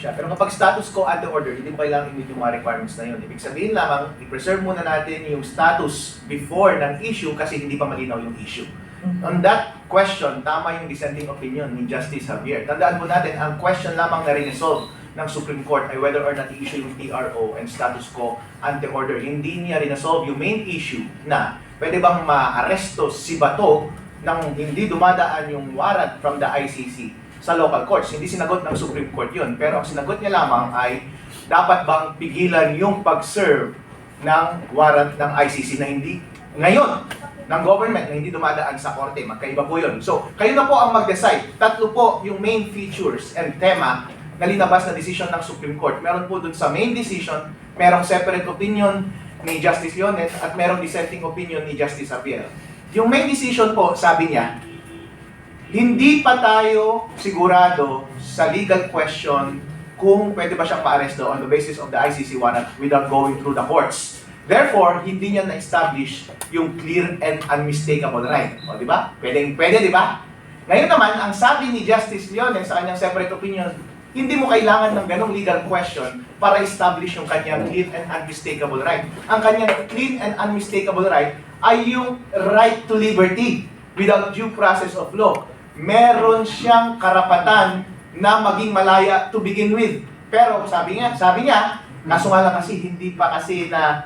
siya. Pero kapag status quo ante order, hindi mo kailangan i-meet yung mga requirements na yun. Ibig sabihin lamang, i-preserve muna natin yung status before ng issue kasi hindi pa malinaw yung issue. On that question, tama yung dissenting opinion ni Justice Javier. Tandaan po natin, ang question lamang na rin-resolve ng Supreme Court ay whether or not i-issue yung TRO and status quo ante order. Hindi niya rin-resolve yung main issue na pwede bang ma-aresto si Bato nang hindi dumadaan yung warrant from the ICC sa local courts. Hindi sinagot ng Supreme Court yun. Pero ang sinagot niya lamang ay dapat bang pigilan yung pag-serve ng warrant ng ICC na hindi ngayon ng government na hindi dumadaan sa korte. Magkaiba po yun. So, kayo na po ang mag-decide. Tatlo po yung main features and tema na linabas na decision ng Supreme Court. Meron po dun sa main decision, merong separate opinion ni Justice Leones at merong dissenting opinion ni Justice Javier. Yung main decision po, sabi niya, hindi pa tayo sigurado sa legal question kung pwede ba siyang ma-aresto on the basis of the ICC warrant without going through the courts. Therefore, hindi niya na-establish yung clear and unmistakable right. O, di ba? Pwede, di ba? Ngayon naman, ang sabi ni Justice Leones sa kanyang separate opinion, hindi mo kailangan ng ganong legal question para establish yung kanyang clear and unmistakable right. Ang kanyang clear and unmistakable right ay yung right to liberty without due process of law. Meron siyang karapatan na maging malaya to begin with. Pero sabi niya, kaso nga lang kasi hindi pa kasi na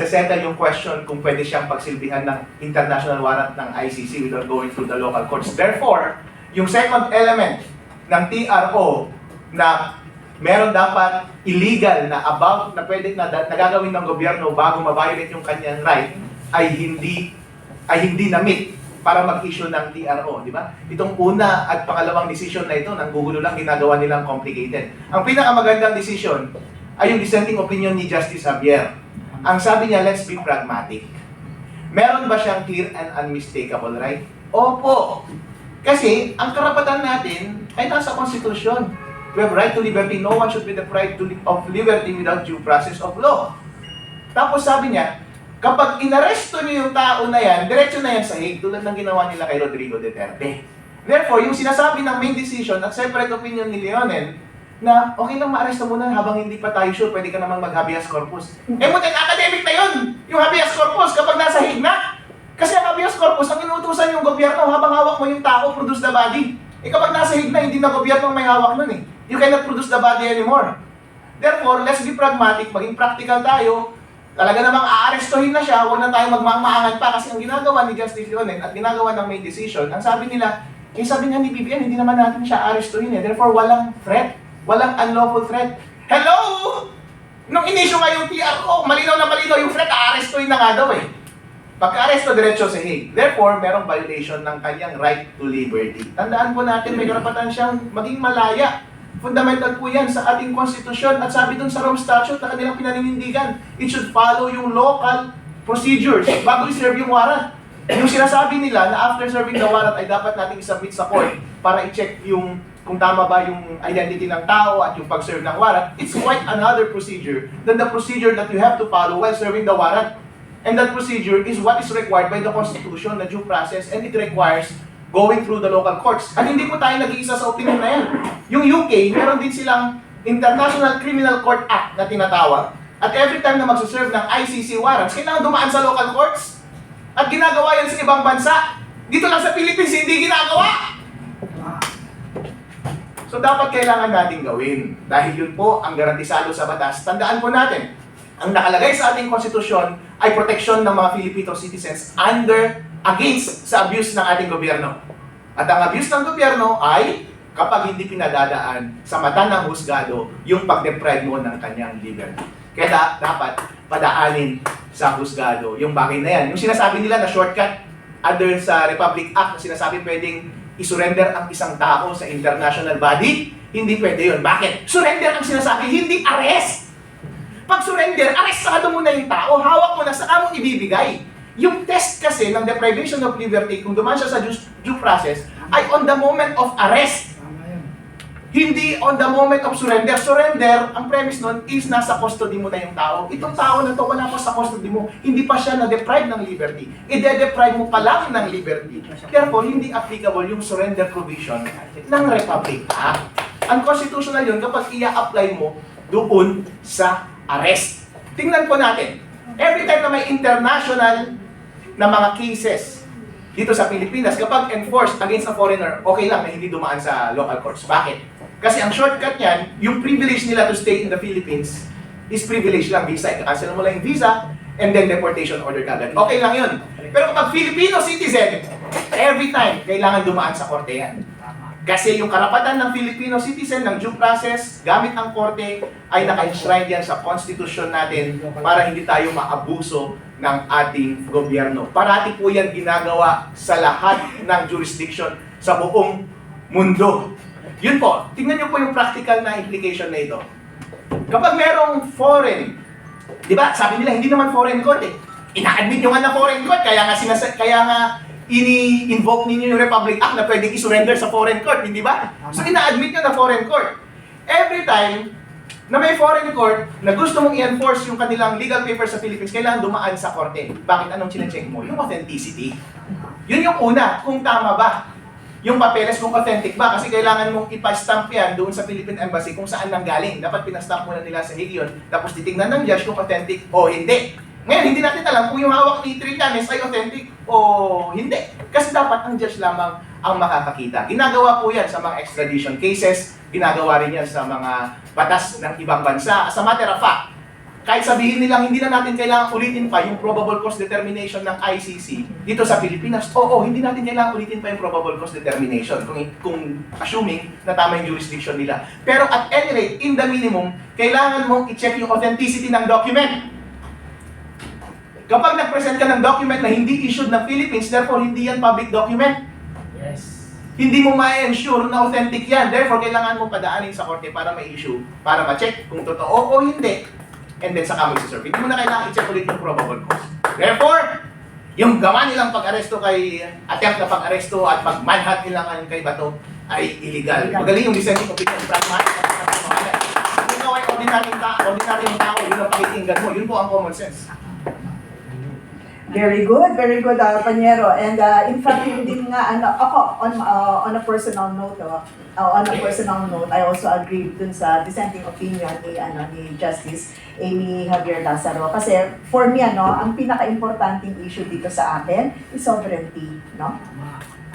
sesettle yung question kung pwede siyang pagsilbihan ng international warrant ng ICC without going through the local courts. Therefore, yung second element ng TRO na meron dapat illegal na above na pwede na nagagawin ng gobyerno bago ma-violate yung kanyang right ay hindi na-meet para mag-issue ng TRO, di ba? Itong una at pangalawang decision na ito, nanggugulo lang, ginagawa nilang complicated. Ang pinakamagandang decision ay yung dissenting opinion ni Justice Javier. Ang sabi niya, let's be pragmatic. Meron ba siyang clear and unmistakable right? Opo. Kasi ang karapatan natin ay nasa konstitusyon. We have right to liberty. No one should be deprived of liberty without due process of law. Tapos sabi niya, kapag inaresto niyo yung tao na yan, diretso na yan sa Hague, tulad ng ginawa nila kay Rodrigo Duterte. Therefore, yung sinasabi ng main decision at separate opinion ni Leonel, na okay lang ma-aresto muna habang hindi pa tayo sure, pwede ka namang mag-habeas corpus. Mutin academic na yun! Yung habeas corpus kapag nasa Hague na! Kasi ang habeas corpus, ang inuutusan yung gobyerno habang hawak mo yung tao, produce the body. Kapag nasa Hague na, hindi na gobyerno may hawak nun eh. You cannot produce the body anymore. Therefore, let's be pragmatic, maging practical tayo. Talaga namang aarestohin na siya, huwag na tayo magmamaangan pa kasi ang ginagawa ni Justice Leonen at ginagawa ng main decision, ang sabi nila, sabi nga ni BBM, hindi naman natin siya aarestohin eh. Therefore, walang threat. Walang unlawful threat. Hello! Nung inisyo nga yung TRO, malinaw na malinaw yung threat, aarestuin na nga daw eh. Pagka-aresto, diretso sa Hague. Therefore, merong violation ng kanyang right to liberty. Tandaan po natin, may karapatan siyang maging malaya. Fundamental po yan sa ating konstitusyon. At sabi dun sa Rome Statute na kanilang pinaninindigan, it should follow yung local procedures bago i-serve yung warrant. Yung sinasabi nila na after serving the warrant ay dapat nating i-submit sa court para i-check yung kung tama ba yung identity ng tao at yung pag-serve ng warrant, it's quite another procedure than the procedure that you have to follow while serving the warrant. And that procedure is what is required by the Constitution, the due process, and it requires going through the local courts. At hindi po tayo nag-iisa sa opinion na yan. Yung UK, meron din silang International Criminal Court Act na tinatawag. At every time na magsuserve ng ICC warrants, kailangan dumaan sa local courts. At ginagawa yan sa ibang bansa. Dito lang sa Philippines, hindi ginagawa. So dapat kailangan natin gawin. Dahil yun po ang garantisado sa batas. Tandaan po natin, ang nakalagay sa ating konstitusyon ay proteksyon ng mga Filipino citizens against sa abuse ng ating gobyerno. At ang abuse ng gobyerno ay kapag hindi pinadadaan sa mata ng husgado yung pag-deprive mo ng kanyang liberty. Kaya dapat padaanin sa husgado yung bagay na yan. Yung sinasabi nila na shortcut under sa Republic Act na sinasabi pwedeng i-surrender ang isang tao sa international body, hindi pwede yun. Bakit? Surrender ang sinasabi, hindi arrest! Pag surrender, arrestado mo na yung tao, hawak mo na sa among ibibigay. Yung test kasi ng deprivation of liberty, kung dumaan siya sa due process, ay on the moment of arrest. Hindi on the moment of surrender. Surrender, ang premise nun is nasa custody mo na yung tao. Itong tao na to, wala pa sa custody mo. Hindi pa siya na-deprive ng liberty. I-de-deprive mo pa lang ng liberty. Therefore, hindi applicable yung surrender provision ng Republic Act. Unconstitutional yun kapag i-apply mo doon sa arrest. Tingnan po natin. Every time na may international na mga cases dito sa Pilipinas, kapag enforced against a foreigner, okay lang na hindi dumaan sa local courts. Bakit? Kasi ang shortcut niyan, yung privilege nila to stay in the Philippines is privilege lang, visa. I-cancel mo lang yung visa, and then deportation order kagad. Okay lang yun. Pero kapag Filipino citizen, every time, kailangan dumaan sa korte yan. Kasi yung karapatan ng Filipino citizen ng due process gamit ang korte ay naka-enshrine yan sa constitution natin para hindi tayo maabuso ng ating gobyerno. Parati po yan ginagawa sa lahat ng jurisdiction sa buong mundo. Yun po, tingnan nyo po yung practical na implication na ito. Kapag merong foreign, di ba, sabi nila hindi naman foreign court eh. Ina-admit nyo nga na foreign court, kaya nga ini-invoke ninyo yung Republic Act na pwedeng i-surrender sa foreign court, hindi ba? So ina-admit nyo na foreign court. Every time na may foreign court na gusto mong i-enforce yung kanilang legal papers sa Philippines, kailangan dumaan sa korte. Bakit? Anong chinecheck mo? Yung authenticity. Yun yung una, kung tama ba yung papeles, kung authentic ba, kasi kailangan mong ipa-stamp yan doon sa Philippine Embassy kung saan nanggaling. Dapat pinastamp muna nila sa Hague yun, tapos titingnan ng judge kung authentic o hindi. Ngayon, hindi natin alam kung yung hawak ni Trillanes ay authentic o hindi. Kasi dapat ang judge lamang ang makakakita. Ginagawa po yan sa mga extradition cases, ginagawa rin yan sa mga batas ng ibang bansa. As a matter of fact, kahit sabihin nilang hindi na natin kailangan ulitin pa yung probable cause determination ng ICC dito sa Pilipinas, oo, hindi natin kailangan ulitin pa yung probable cause determination kung assuming na tama yung jurisdiction nila. Pero at any rate, in the minimum, kailangan mong i-check yung authenticity ng document. Kapag nag-present ka ng document na hindi issued ng Philippines, therefore hindi yan public document. Yes. Hindi mo ma-ensure na authentic yan. Therefore, kailangan mo padaanin sa korte para ma-issue, para ma-check kung totoo o hindi. And then saka mag-serve. Hindi mo na kailangan i-check ulit yung probable cause. Therefore, yung gawa nilang pag-aresto kay, attempt na pag-aresto at pag-manhunt nilang kay Bato ay illegal. Magaling yung dissenting opinion, pragmatic at pragmatic. Kung ikaw ay ordinaryong tao, yun ang pakikinggan mo. Yun po ang common sense. Very good, Panyero. And in fact, hindi nga, ako, on a personal note, I also agree dun sa dissenting opinion ni Justice Amy Javier Lazaro. Kasi for me, ang pinaka-importanting issue dito sa atin is sovereignty, no?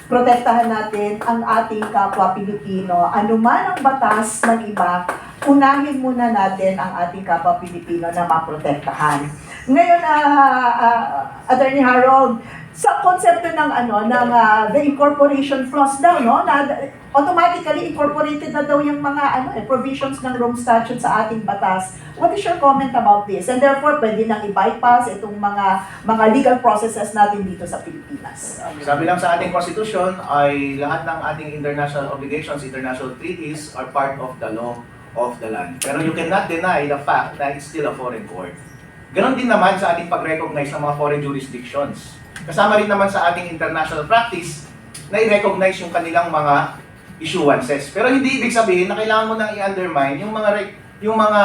Protektahan natin ang ating kapwa Pilipino. Ano man ang batas ng iba, unahin muna natin ang ating kapwa Pilipino na maprotektahan. Ngayon, Attorney Harold, sa konsepto ng the incorporation clause daw, no, na automatically incorporated na daw yung mga provisions ng Rome Statute sa ating batas. What is your comment about this? And therefore, pwede nang i-bypass itong mga legal processes natin dito sa Pilipinas. Sabi lang sa ating konstitusyon ay lahat ng ating international obligations, international treaties are part of the law of the land. Pero you cannot deny the fact that it's still a foreign court. Ganon din naman sa ating pag-recognize ng mga foreign jurisdictions. Kasama rin naman sa ating international practice na i-recognize yung kanilang mga issuances. Pero hindi ibig sabihin na kailangan mo nang i-undermine yung mga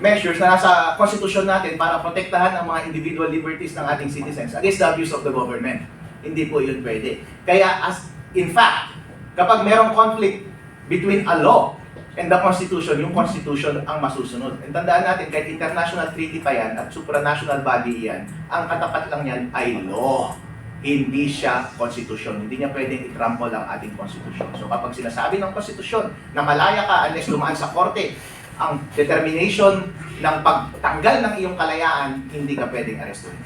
measures na nasa konstitusyon natin para protektahan ang mga individual liberties ng ating citizens against the abuse of the government. Hindi po yun pwede. Kaya in fact, kapag merong conflict between a law and the Constitution, yung Constitution ang masusunod. And tandaan natin, kahit international treaty pa yan at supranational body yan, ang katapat lang yan ay law. Hindi siya Constitution. Hindi niya pwedeng itrample ang ating Constitution. So kapag sinasabi ng Constitution na malaya ka unless dumaan sa korte, ang determination ng pagtanggal ng iyong kalayaan, hindi ka pwedeng arestuhin.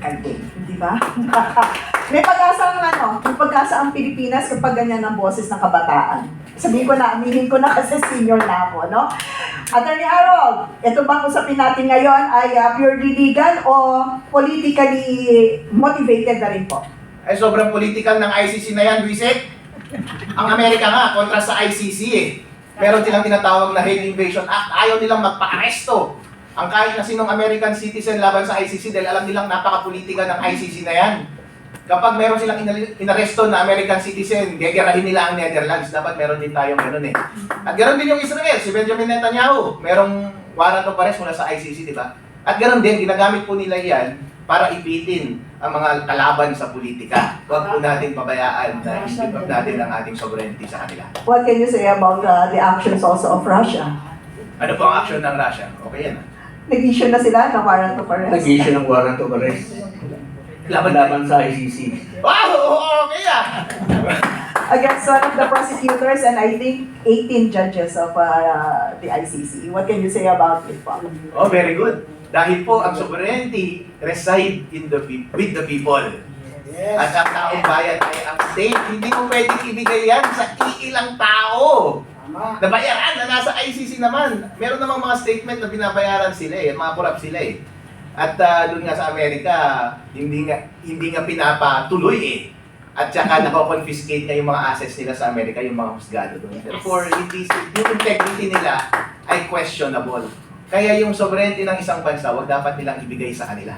Kante, di ba? May pag-asa ang Pilipinas kapag ganyan ang boses ng kabataan. Aminin ko na kasi senior na ako, no? Attorney Harold, ito bang usapin natin ngayon ay purely legal o politically motivated na rin po? Ay sobrang political ng ICC na yan, Luisek. Ang Amerika nga, kontra sa ICC eh. Meron silang tinatawag na Hague Invasion Act. Ayaw nilang magpa-aresto ang kahit na sinong American citizen laban sa ICC dahil alam nilang napaka-politika ng ICC na yan. Kapag meron silang inaresto na American citizen, gegerahin nila ang Netherlands. Dapat meron din tayong gano'n eh. At gano'n din yung Israel, si Benjamin Netanyahu. Merong warrant of arrest mula sa ICC, di ba? At gano'n din, ginagamit po nila yan para ipitin ang mga kalaban sa politika. Huwag po natin pabayaan na isipag natin ang ating sovereignty sa kanila. What can you say about the actions also of Russia? Ano po ang action ng Russia? Okay yan. Nag-issue na sila ng warrant of arrest. Nag-issue ng warrant of arrest. Laban sa ICC. Wow! Okay ah! Against one of the prosecutors and I think 18 judges of the ICC. What can you say about it, po? Oh, very good. Dahil po ang sovereignty reside with the people. At ang taong bayan ay ang state. Hindi mo pwedeng ibigay yan sa iilang tao. Nabayaran na nasa ICC naman. Meron namang mga statement na binabayaran sila eh, mga corrupt sila eh. At doon nga sa Amerika, hindi nga pinapatuloy eh. At saka nako-confiscate nga yung mga assets nila sa Amerika, yung mga husgado doon. Therefore, yung integrity nila ay questionable. Kaya yung sovereignty ng isang bansa, wag dapat nilang ibigay sa kanila.